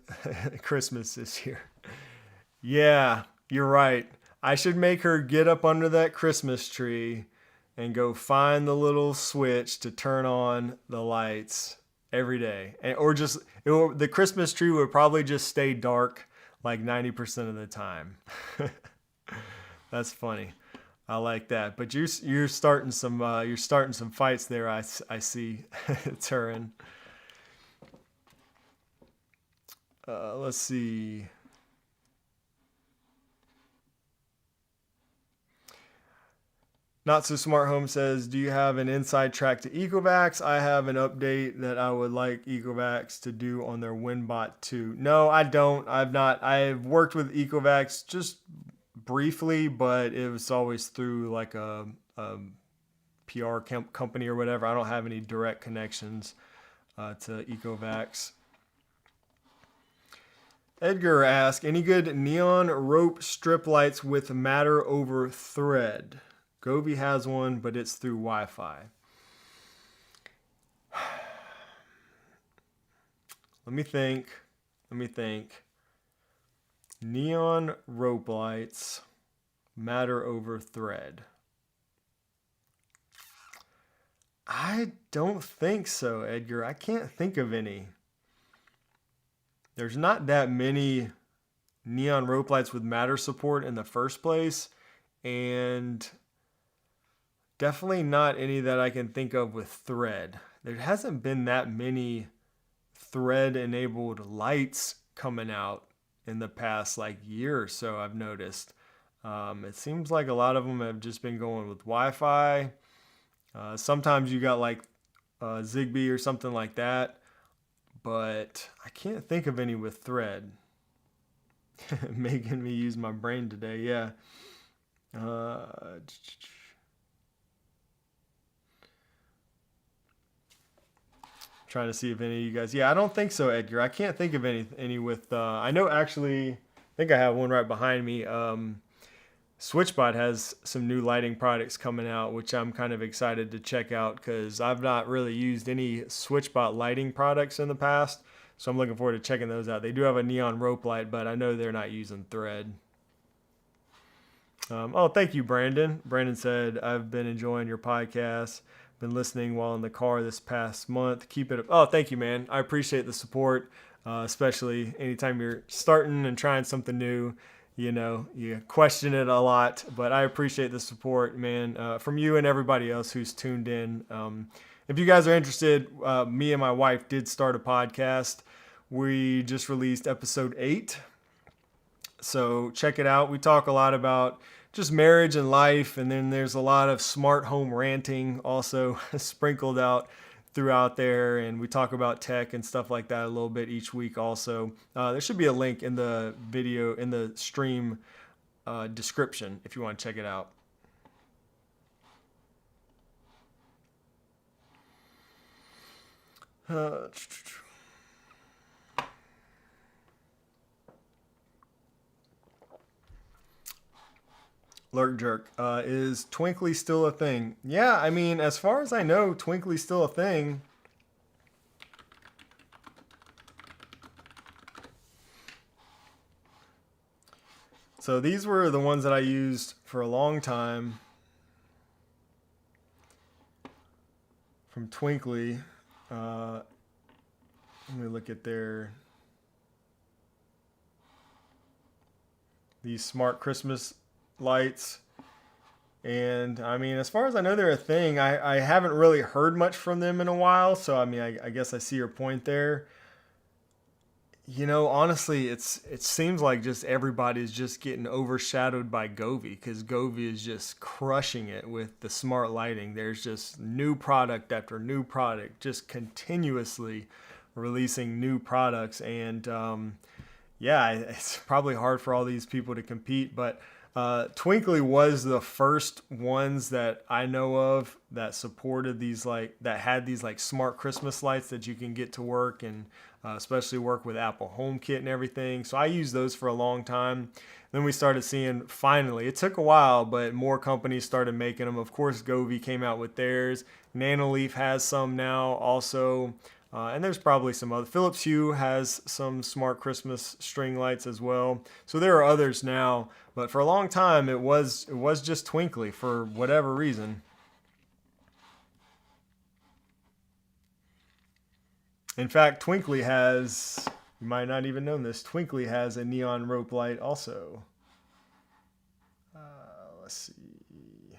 Christmas this year. Yeah, you're right. I should make her get up under that Christmas tree and go find the little switch to turn on the lights every day. The Christmas tree would probably just stay dark like 90% of the time. That's funny. I like that. But you're starting some fights there. I see, Turin. Let's see. Not So Smart Home says, do you have an inside track to Ecovacs? I have an update that I would like Ecovacs to do on their WinBot 2. No, I don't. I've worked with Ecovacs just briefly, but it was always through like a PR company or whatever. I don't have any direct connections to Ecovacs. Edgar asks, any good neon rope strip lights with Matter over Thread? Govee has one, but it's through Wi-Fi. Let me think. Neon rope lights, Matter over Thread. I don't think so, Edgar. I can't think of any. There's not that many neon rope lights with Matter support in the first place, and definitely not any that I can think of with Thread. There hasn't been that many Thread-enabled lights coming out in the past like year or so, I've noticed. It seems like a lot of them have just been going with Wi-Fi. Sometimes you got like Zigbee or something like that, but I can't think of any with Thread. Making me use my brain today, yeah. Trying to see if any of you guys. Yeah, I don't think so, Edgar. I can't think of any with. I know actually. I think I have one right behind me. SwitchBot has some new lighting products coming out, which I'm kind of excited to check out because I've not really used any SwitchBot lighting products in the past, so I'm looking forward to checking those out. They do have a neon rope light, but I know they're not using Thread. Oh, thank you, Brandon. Brandon said, I've been enjoying your podcast. Been listening while in the car this past month. Keep it up. Oh, thank you, man. I appreciate the support, especially anytime you're starting and trying something new. You know, you question it a lot, but I appreciate the support, man, from you and everybody else who's tuned in. If you guys are interested, me and my wife did start a podcast. We just released episode 8. So check it out. We talk a lot about just marriage and life, and then there's a lot of smart home ranting also sprinkled out throughout there, and we talk about tech and stuff like that a little bit each week also. There should be a link in the video, in the stream description if you want to check it out. Lurk Jerk, is Twinkly still a thing? Yeah, I mean, as far as I know, Twinkly's still a thing. So these were the ones that I used for a long time from Twinkly. let me look at these smart Christmas lights. And I mean, as far as I know, they're a thing. I haven't really heard much from them in a while. So, I mean, I guess I see your point there. You know, honestly, it seems like just everybody's just getting overshadowed by Govee, because Govee is just crushing it with the smart lighting. There's just new product after new product, just continuously releasing new products. And yeah, it's probably hard for all these people to compete, but Twinkly was the first ones that I know of that supported these, like, that had these like smart Christmas lights that you can get to work, and especially work with Apple HomeKit and everything. So I used those for a long time. Then we started seeing, finally, it took a while, but more companies started making them. Of course, Govee came out with theirs. Nanoleaf has some now also. And there's probably some other. Philips Hue has some smart Christmas string lights as well. So there are others now, but for a long time it was just Twinkly for whatever reason. In fact, Twinkly has, you might not even know this, Twinkly has a neon rope light also. Let's see.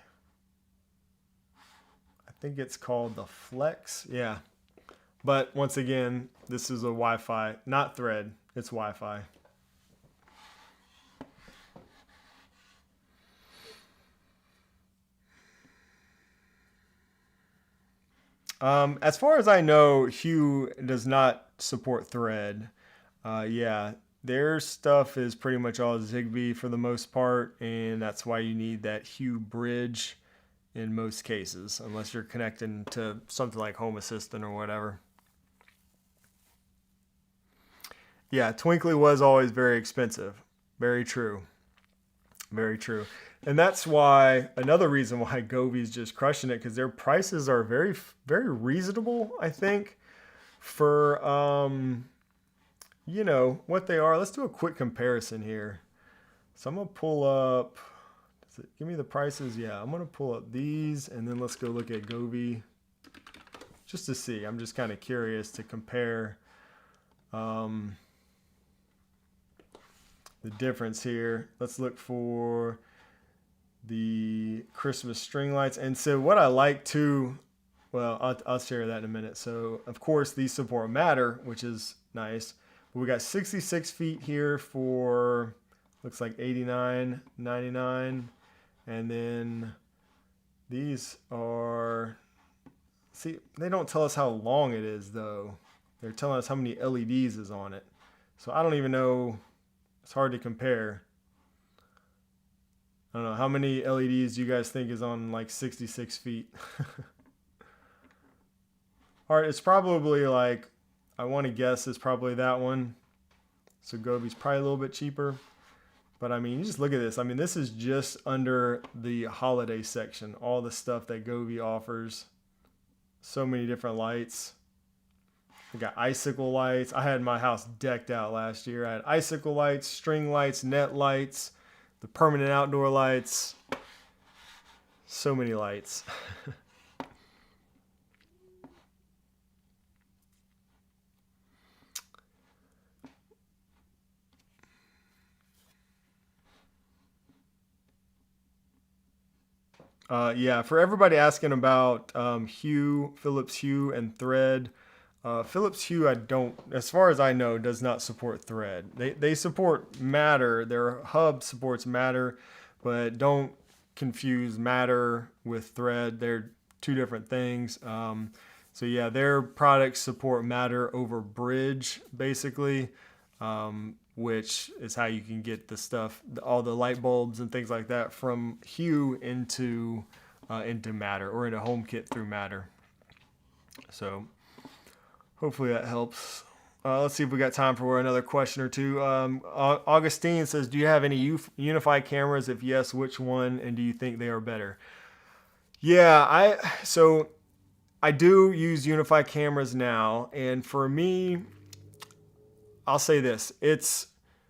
I think it's called the Flex. Yeah. But once again, this is a Wi-Fi, not Thread. It's Wi-Fi. As far as I know, Hue does not support Thread. Yeah, their stuff is pretty much all Zigbee for the most part, and that's why you need that Hue bridge in most cases, unless you're connecting to something like Home Assistant or whatever. Yeah, Twinkly was always very expensive. Very true. Very true. And that's why, another reason why Govee's just crushing it, because their prices are very, very reasonable, I think, for, you know, what they are. Let's do a quick comparison here. So I'm going to pull up, does it give me the prices? Yeah, I'm going to pull up these, and then let's go look at Govee just to see. I'm just kind of curious to compare the difference here. Let's look for the Christmas string lights. And so what I like too, well, I'll share that in a minute. So of course these support Matter, which is nice. But we got 66 feet here for, looks like $89.99. And then these are, see, they don't tell us how long it is though. They're telling us how many LEDs is on it. So I don't even know. It's hard to compare. I don't know. How many LEDs do you guys think is on like 66 feet? All right, it's probably like, I want to guess it's probably that one. So Govee's probably a little bit cheaper. But I mean, you just look at this. I mean, this is just under the holiday section. All the stuff that Govee offers. So many different lights. We got icicle lights. I had my house decked out last year. I had icicle lights, string lights, net lights, the permanent outdoor lights. So many lights. Yeah, for everybody asking about Hue, Philips Hue, and Thread. Philips Hue, I don't, as far as I know, does not support Thread. They support Matter. Their hub supports Matter, but don't confuse Matter with Thread. They're two different things. So yeah, their products support Matter over Bridge, basically, which is how you can get the stuff, all the light bulbs and things like that from Hue into Matter, or into HomeKit through Matter. So hopefully that helps. Let's see if we got time for another question or two. Augustine says, do you have any Unify cameras? If yes, which one? And do you think they are better? Yeah, so I do use Unify cameras now. And for me, I'll say this.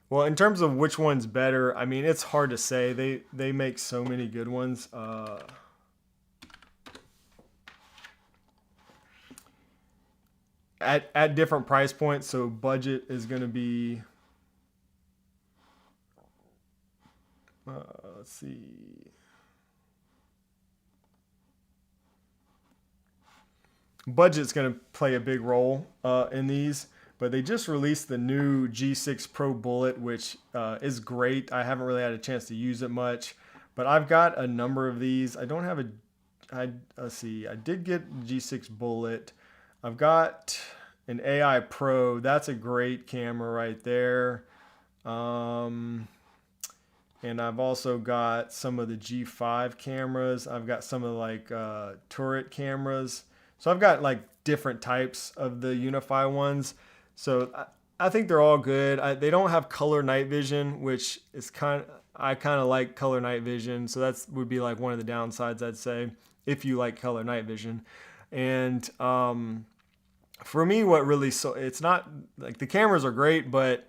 Well, in terms of which one's better, I mean, it's hard to say. They make so many good ones. at different price points. So budget is going to be, let's see. Budget's going to play a big role in these, but they just released the new G6 Pro Bullet, which is great. I haven't really had a chance to use it much, but I've got a number of these. I don't have let's see, I did get G6 Bullet. I've got an AI Pro. That's a great camera right there. And I've also got some of the G5 cameras. I've got some of like turret cameras. So I've got like different types of the Unify ones. So I think they're all good. They don't have color night vision, which is I kind of like color night vision. So that would be like one of the downsides, I'd say, if you like color night vision. And for me, it's not like the cameras are great, but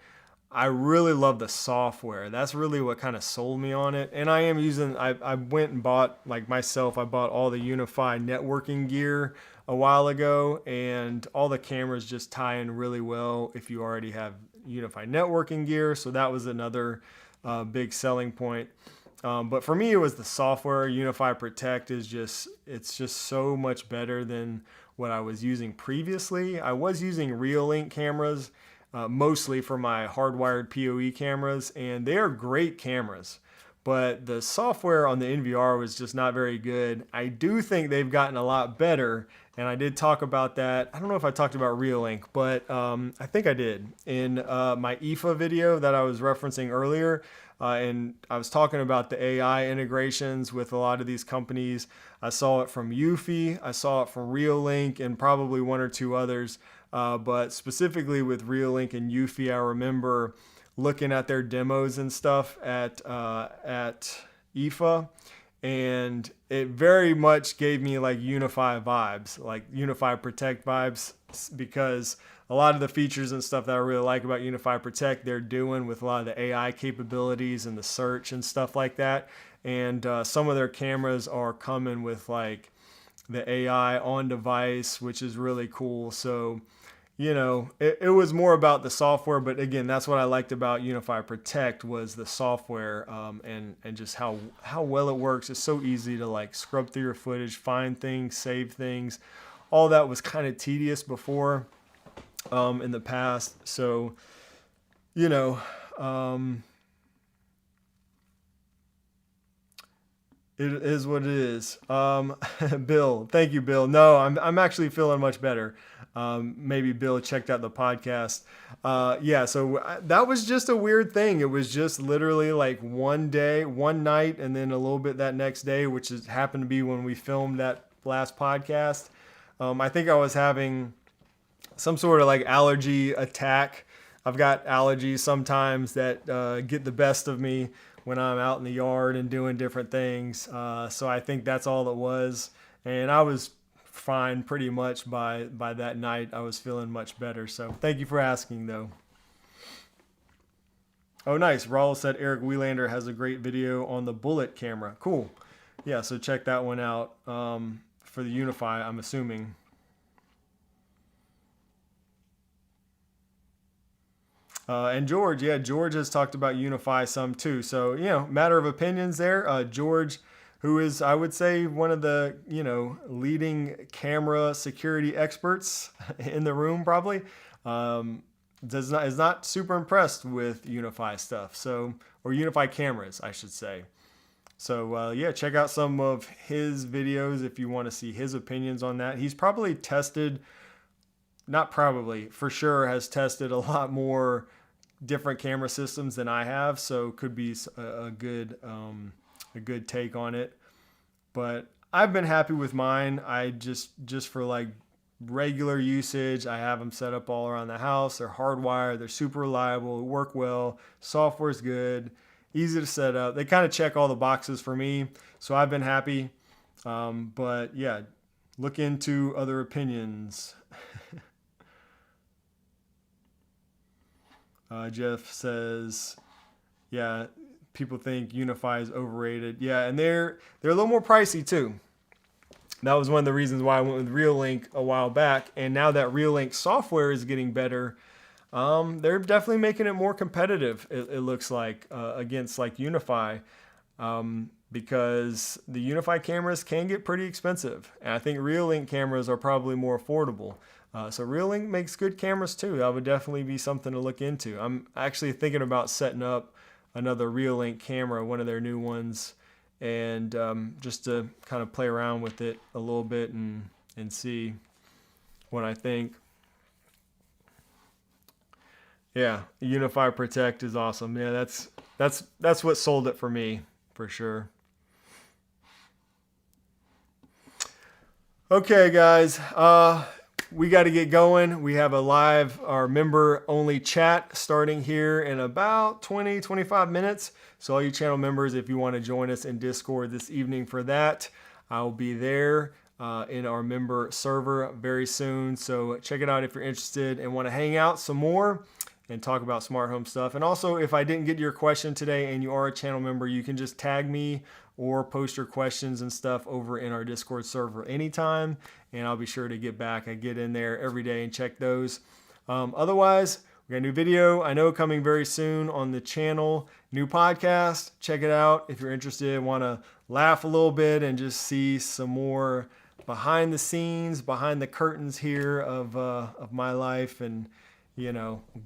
I really love the software. That's really what kind of sold me on it. And I went and bought, like myself, I bought all the Unify networking gear a while ago, and all the cameras just tie in really well if you already have Unify networking gear. So that was another big selling point. But for me, it was the software. Unify Protect it's just so much better than what I was using previously. I was using Reolink cameras, mostly for my hardwired PoE cameras, and they are great cameras, but the software on the NVR was just not very good. I do think they've gotten a lot better, and I did talk about that. I don't know if I talked about Reolink, but I think I did in my IFA video that I was referencing earlier, and I was talking about the AI integrations with a lot of these companies. I saw it from Eufy, I saw it from Reolink, and probably one or two others. But specifically with Reolink and Eufy, I remember looking at their demos and stuff at IFA, and it very much gave me like Unify vibes, like Unify Protect vibes, because a lot of the features and stuff that I really like about Unify Protect, they're doing with a lot of the AI capabilities and the search and stuff like that. And some of their cameras are coming with like the AI on device, which is really cool. So, it was more about the software, but again, that's what I liked about Unify Protect was the software, and just how well it works. It's so easy to like scrub through your footage, find things, save things. All that was kind of tedious before, in the past. So, it is what it is. Bill, thank you, Bill. No, I'm actually feeling much better. Maybe Bill checked out the podcast. So that was just a weird thing. It was just literally like one night, and then a little bit that next day, which happened to be when we filmed that last podcast. I think I was having some sort of like allergy attack. I've got allergies sometimes that get the best of me when I'm out in the yard and doing different things. So I think that's all it was. And I was fine pretty much by that night. I was feeling much better. So thank you for asking, though. Oh, nice. Raul said Eric Welander has a great video on the Bullet camera. Cool. Yeah, so check that one out for the Unify, I'm assuming. And George has talked about Unify some too. So, matter of opinions there. George, who is, I would say, one of the, leading camera security experts in the room probably, is not super impressed with Unify stuff. Or Unify cameras, I should say. So, check out some of his videos if you want to see his opinions on that. He's probably for sure has tested a lot more different camera systems than I have, so could be a good take on it. But I've been happy with mine. I just for like regular usage, I have them set up all around the house. They're hardwired, they're super reliable, work well, software's good, easy to set up. They kind of check all the boxes for me, so I've been happy. But yeah, look into other opinions. Jeff says, yeah, people think Unify is overrated. Yeah, and they're a little more pricey too. that was one of the reasons why I went with Reolink a while back. And now that Reolink software is getting better, they're definitely making it more competitive, it looks like, against like Unify, because the Unify cameras can get pretty expensive. And I think Reolink cameras are probably more affordable. So Reolink makes good cameras too. That would definitely be something to look into. I'm actually thinking about setting up another Reolink camera, one of their new ones, and just to kind of play around with it a little bit and see what I think. Yeah, Unify Protect is awesome. Yeah, that's what sold it for me, for sure. Okay, guys, we got to get going. We have a live, our member-only chat starting here in about 20-25 minutes. So all you channel members, if you want to join us in Discord this evening for that, I'll be there in our member server very soon. So check it out if you're interested and want to hang out some more and talk about smart home stuff. And also, if I didn't get your question today and you are a channel member, you can just tag me or post your questions and stuff over in our Discord server anytime, and I'll be sure to get back. I get in there every day and check those. Otherwise, we got a new video, I know, coming very soon on the channel. New podcast, check it out if you're interested, want to laugh a little bit and just see some more behind the scenes, behind the curtains here of my life, and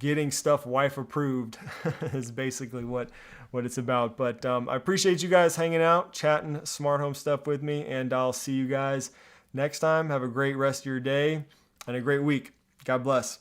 getting stuff wife approved is basically what it's about. But I appreciate you guys hanging out, chatting smart home stuff with me, and I'll see you guys next time. Have a great rest of your day and a great week. God bless.